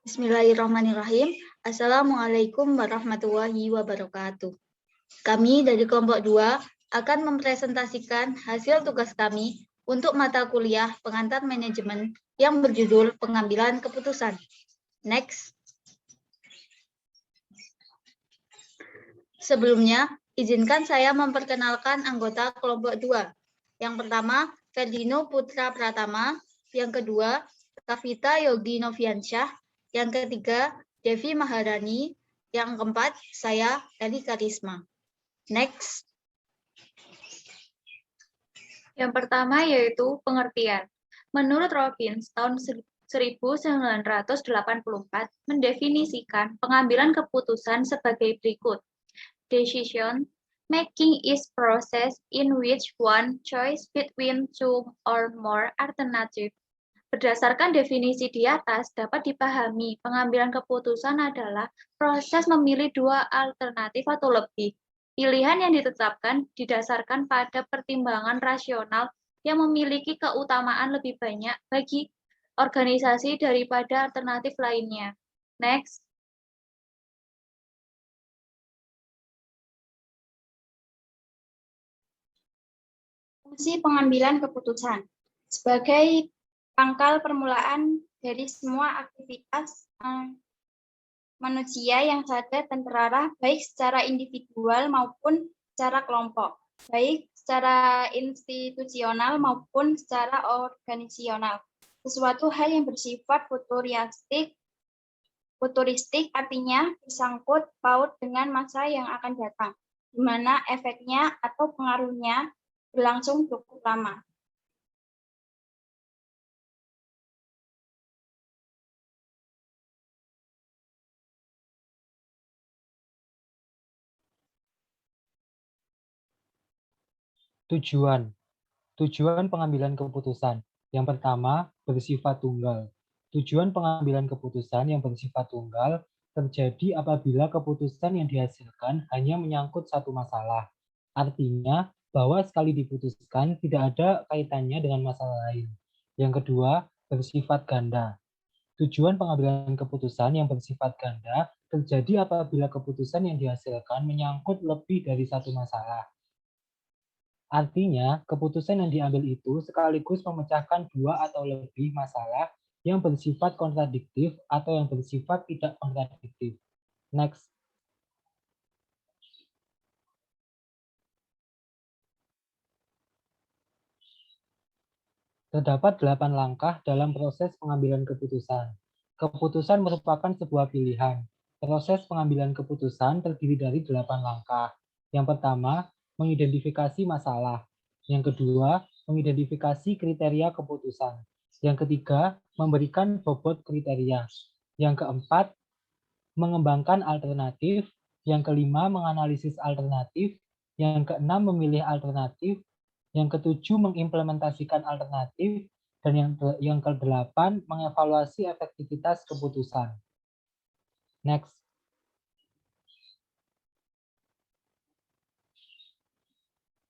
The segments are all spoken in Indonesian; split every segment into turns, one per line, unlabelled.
Bismillahirrahmanirrahim. Assalamualaikum warahmatullahi wabarakatuh. Kami dari kelompok 2 akan mempresentasikan hasil tugas kami untuk mata kuliah pengantar manajemen yang berjudul pengambilan keputusan. Next. Sebelumnya, izinkan saya memperkenalkan anggota kelompok 2. Yang pertama, Ferdino Putra Pratama. Yang kedua, Kavita Yogi Noviansyah. Yang ketiga, Devi Maharani. Yang keempat, saya, Eli Karisma. Next.
Yang pertama yaitu pengertian. Menurut Robbins, tahun 1984 mendefinisikan pengambilan keputusan sebagai berikut. Decision making is process in which one choice between two or more alternative. Berdasarkan definisi di atas, dapat dipahami pengambilan keputusan adalah proses memilih dua alternatif atau lebih. Pilihan yang ditetapkan didasarkan pada pertimbangan rasional yang memiliki keutamaan lebih banyak bagi organisasi daripada alternatif lainnya. Next.
Fungsi pengambilan keputusan sebagai pangkal permulaan dari semua aktivitas manusia yang sadar dan terarah, baik secara individual maupun secara kelompok, baik secara institusional maupun secara organisasional. Sesuatu hal yang bersifat futuristik artinya bersangkut paut dengan masa yang akan datang, di mana efeknya atau pengaruhnya berlangsung cukup lama.
Tujuan pengambilan keputusan. Yang pertama, bersifat tunggal. Tujuan pengambilan keputusan yang bersifat tunggal terjadi apabila keputusan yang dihasilkan hanya menyangkut satu masalah. Artinya, bahwa sekali diputuskan tidak ada kaitannya dengan masalah lain. Yang kedua, bersifat ganda. Tujuan pengambilan keputusan yang bersifat ganda terjadi apabila keputusan yang dihasilkan menyangkut lebih dari satu masalah. Artinya, keputusan yang diambil itu sekaligus memecahkan dua atau lebih masalah yang bersifat kontradiktif atau yang bersifat tidak kontradiktif. Next. Terdapat 8 langkah dalam proses pengambilan keputusan. Keputusan merupakan sebuah pilihan. Proses pengambilan keputusan terdiri dari 8 langkah. Yang pertama, mengidentifikasi masalah. Yang kedua, mengidentifikasi kriteria keputusan. Yang ketiga, memberikan bobot kriteria. Yang keempat, mengembangkan alternatif. Yang kelima, menganalisis alternatif. Yang keenam, memilih alternatif. Yang ketujuh, mengimplementasikan alternatif. Dan yang kedelapan, mengevaluasi efektivitas keputusan. Next.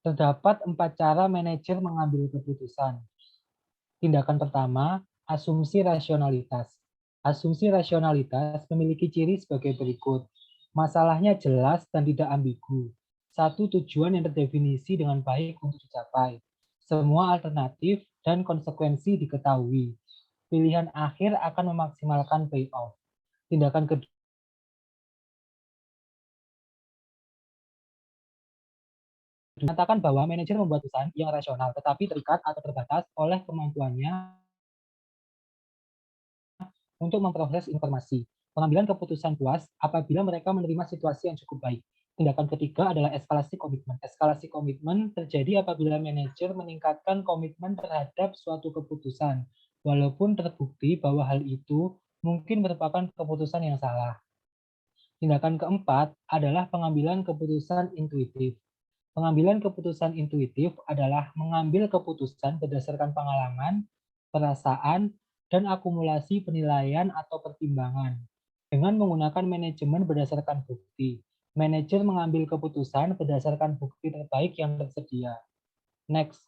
Terdapat 4 cara manajer mengambil keputusan. Tindakan pertama, asumsi rasionalitas. Asumsi rasionalitas memiliki ciri sebagai berikut. Masalahnya jelas dan tidak ambigu. Satu tujuan yang terdefinisi dengan baik untuk dicapai. Semua alternatif dan konsekuensi diketahui. Pilihan akhir akan memaksimalkan payoff. Tindakan kedua, mengatakan bahwa manajer membuat keputusan yang rasional, tetapi terikat atau terbatas oleh kemampuannya untuk memproses informasi. Pengambilan keputusan puas apabila mereka menerima situasi yang cukup baik. Tindakan ketiga adalah eskalasi komitmen. Eskalasi komitmen terjadi apabila manajer meningkatkan komitmen terhadap suatu keputusan, walaupun terbukti bahwa hal itu mungkin merupakan keputusan yang salah. Tindakan keempat adalah pengambilan keputusan intuitif. Pengambilan keputusan intuitif adalah mengambil keputusan berdasarkan pengalaman, perasaan, dan akumulasi penilaian atau pertimbangan. Dengan menggunakan manajemen berdasarkan bukti, manajer mengambil keputusan berdasarkan bukti terbaik yang tersedia. Next.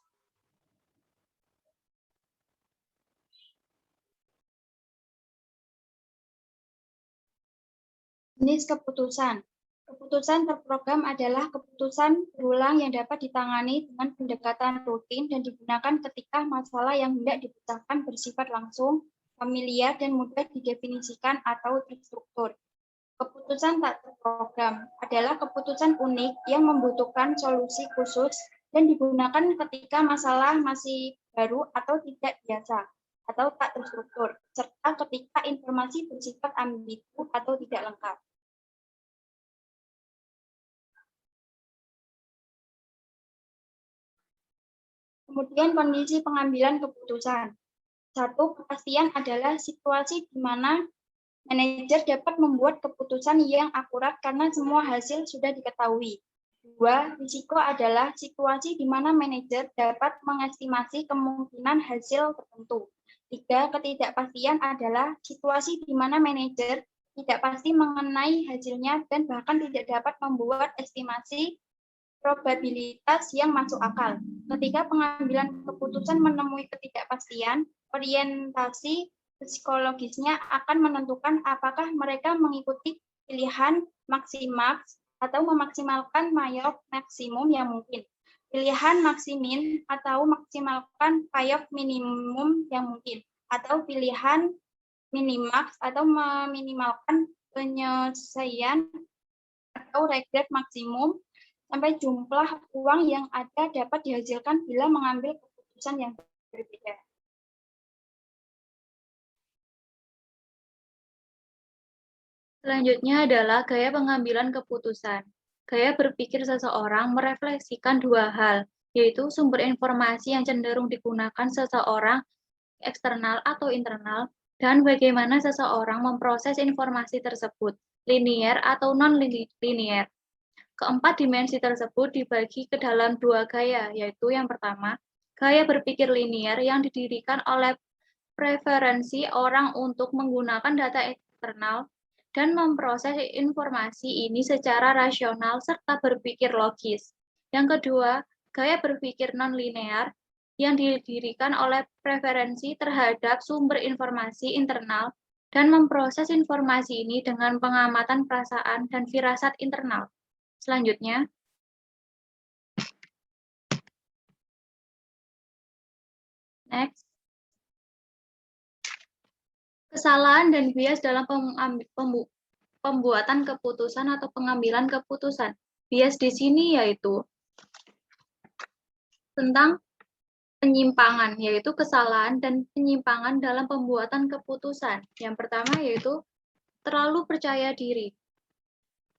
Jenis keputusan. Keputusan terprogram adalah keputusan berulang yang dapat ditangani dengan pendekatan rutin dan digunakan ketika masalah yang hendak dipecahkan bersifat langsung, familiar, dan mudah didefinisikan atau terstruktur. Keputusan tak terprogram adalah keputusan unik yang membutuhkan solusi khusus dan digunakan ketika masalah masih baru atau tidak biasa atau tak terstruktur, serta ketika informasi bersifat ambigu atau tidak lengkap. Kemudian kondisi pengambilan keputusan. 1. Kepastian adalah situasi di mana manajer dapat membuat keputusan yang akurat karena semua hasil sudah diketahui. 2. Risiko adalah situasi di mana manajer dapat mengestimasi kemungkinan hasil tertentu. 3. Ketidakpastian adalah situasi di mana manajer tidak pasti mengenai hasilnya dan bahkan tidak dapat membuat estimasi probabilitas yang masuk akal. Ketika pengambilan keputusan menemui ketidakpastian, orientasi psikologisnya akan menentukan apakah mereka mengikuti pilihan maksimaks atau memaksimalkan payoff maksimum yang mungkin, pilihan maksimin atau maksimalkan payoff minimum yang mungkin, atau pilihan minimaks atau meminimalkan penyelesaian atau regret maksimum sampai jumlah uang yang ada dapat dihasilkan bila mengambil keputusan yang berbeda.
Selanjutnya adalah gaya pengambilan keputusan. Gaya berpikir seseorang merefleksikan dua hal, yaitu sumber informasi yang cenderung digunakan seseorang eksternal atau internal, dan bagaimana seseorang memproses informasi tersebut, linier atau non-linier. Keempat dimensi tersebut dibagi ke dalam dua gaya, yaitu yang pertama, gaya berpikir linier yang didirikan oleh preferensi orang untuk menggunakan data eksternal dan memproses informasi ini secara rasional serta berpikir logis. Yang kedua, gaya berpikir non-linear yang didirikan oleh preferensi terhadap sumber informasi internal dan memproses informasi ini dengan pengamatan perasaan dan firasat internal. Selanjutnya, next. Kesalahan dan bias dalam pembuatan keputusan atau pengambilan keputusan. Bias di sini yaitu tentang penyimpangan, yaitu kesalahan dan penyimpangan dalam pembuatan keputusan. Yang pertama yaitu terlalu percaya diri.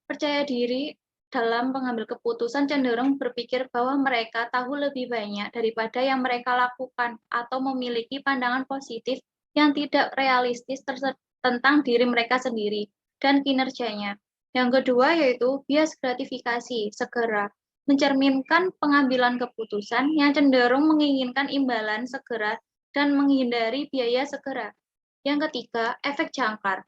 Percaya diri dalam mengambil keputusan cenderung berpikir bahwa mereka tahu lebih banyak daripada yang mereka lakukan atau memiliki pandangan positif yang tidak realistis tentang diri mereka sendiri dan kinerjanya. Yang kedua yaitu bias gratifikasi, segera, mencerminkan pengambilan keputusan yang cenderung menginginkan imbalan segera dan menghindari biaya segera. Yang ketiga, efek jangkar,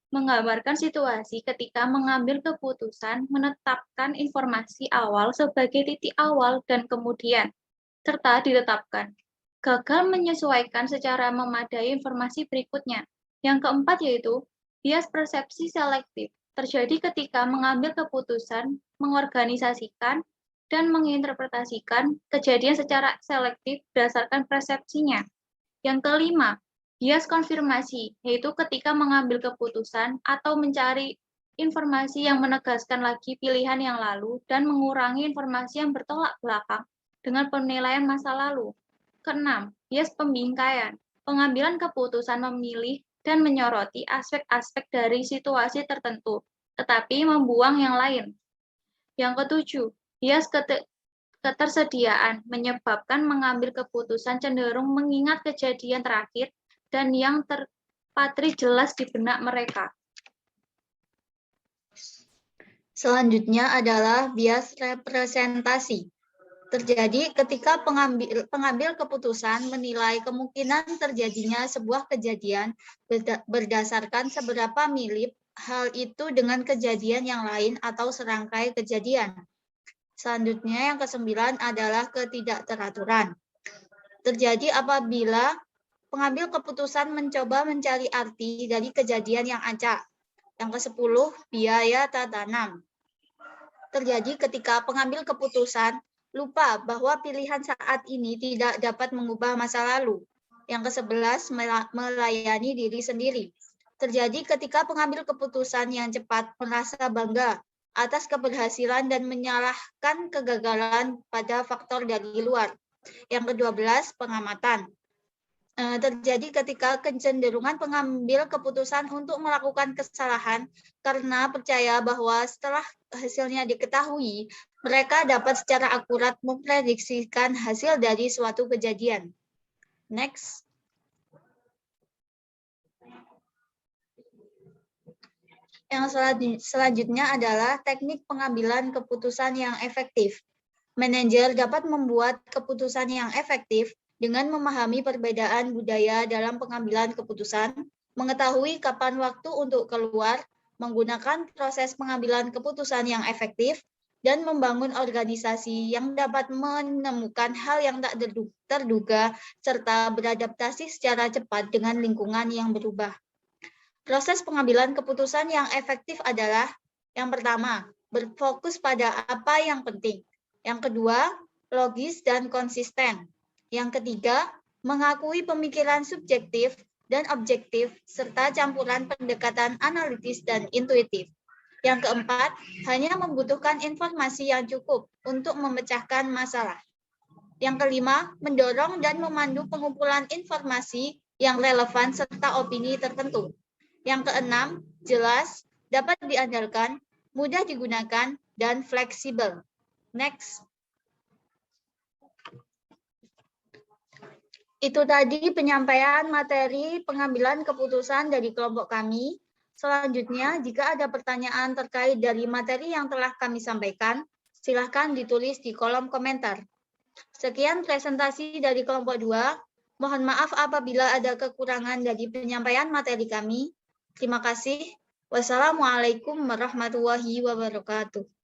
menggambarkan situasi ketika mengambil keputusan menetapkan informasi awal sebagai titik awal dan kemudian, serta ditetapkan. Gagal menyesuaikan secara memadai informasi berikutnya. Yang keempat yaitu bias persepsi selektif, terjadi ketika mengambil keputusan, mengorganisasikan, dan menginterpretasikan kejadian secara selektif berdasarkan persepsinya. Yang kelima, bias konfirmasi, yaitu ketika mengambil keputusan atau mencari informasi yang menegaskan lagi pilihan yang lalu dan mengurangi informasi yang bertolak belakang dengan penilaian masa lalu. Keenam, bias pembingkaian, pengambilan keputusan memilih dan menyoroti aspek-aspek dari situasi tertentu, tetapi membuang yang lain. Yang ketujuh, bias ketersediaan, menyebabkan mengambil keputusan cenderung mengingat kejadian terakhir dan yang terpatri jelas di benak mereka.
Selanjutnya adalah bias representasi. Terjadi ketika pengambil keputusan menilai kemungkinan terjadinya sebuah kejadian berdasarkan seberapa mirip hal itu dengan kejadian yang lain atau serangkai kejadian. Selanjutnya yang ke-9 adalah ketidakteraturan. Terjadi apabila pengambil keputusan mencoba mencari arti dari kejadian yang acak. Yang ke-10, biaya tanam. Terjadi ketika pengambil keputusan lupa bahwa pilihan saat ini tidak dapat mengubah masa lalu. Yang ke-11, melayani diri sendiri. Terjadi ketika pengambil keputusan yang cepat merasa bangga atas keberhasilan dan menyalahkan kegagalan pada faktor dari luar. Yang ke-12, pengamatan. Terjadi ketika kecenderungan pengambil keputusan untuk melakukan kesalahan karena percaya bahwa setelah hasilnya diketahui, mereka dapat secara akurat memprediksikan hasil dari suatu kejadian. Next. Yang selanjutnya adalah teknik pengambilan keputusan yang efektif. Manajer dapat membuat keputusan yang efektif dengan memahami perbedaan budaya dalam pengambilan keputusan, mengetahui kapan waktu untuk keluar, menggunakan proses pengambilan keputusan yang efektif, dan membangun organisasi yang dapat menemukan hal yang tak terduga, serta beradaptasi secara cepat dengan lingkungan yang berubah. Proses pengambilan keputusan yang efektif adalah, yang pertama, berfokus pada apa yang penting. Yang kedua, logis dan konsisten. Yang ketiga, mengakui pemikiran subjektif dan objektif, serta campuran pendekatan analitis dan intuitif. Yang keempat, hanya membutuhkan informasi yang cukup untuk memecahkan masalah. Yang kelima, mendorong dan memandu pengumpulan informasi yang relevan serta opini tertentu. Yang keenam, jelas, dapat diandalkan, mudah digunakan, dan fleksibel. Next. Itu tadi penyampaian materi pengambilan keputusan dari kelompok kami. Selanjutnya, jika ada pertanyaan terkait dari materi yang telah kami sampaikan, silakan ditulis di kolom komentar. Sekian presentasi dari kelompok 2. Mohon maaf apabila ada kekurangan dari penyampaian materi kami. Terima kasih. Wassalamualaikum warahmatullahi wabarakatuh.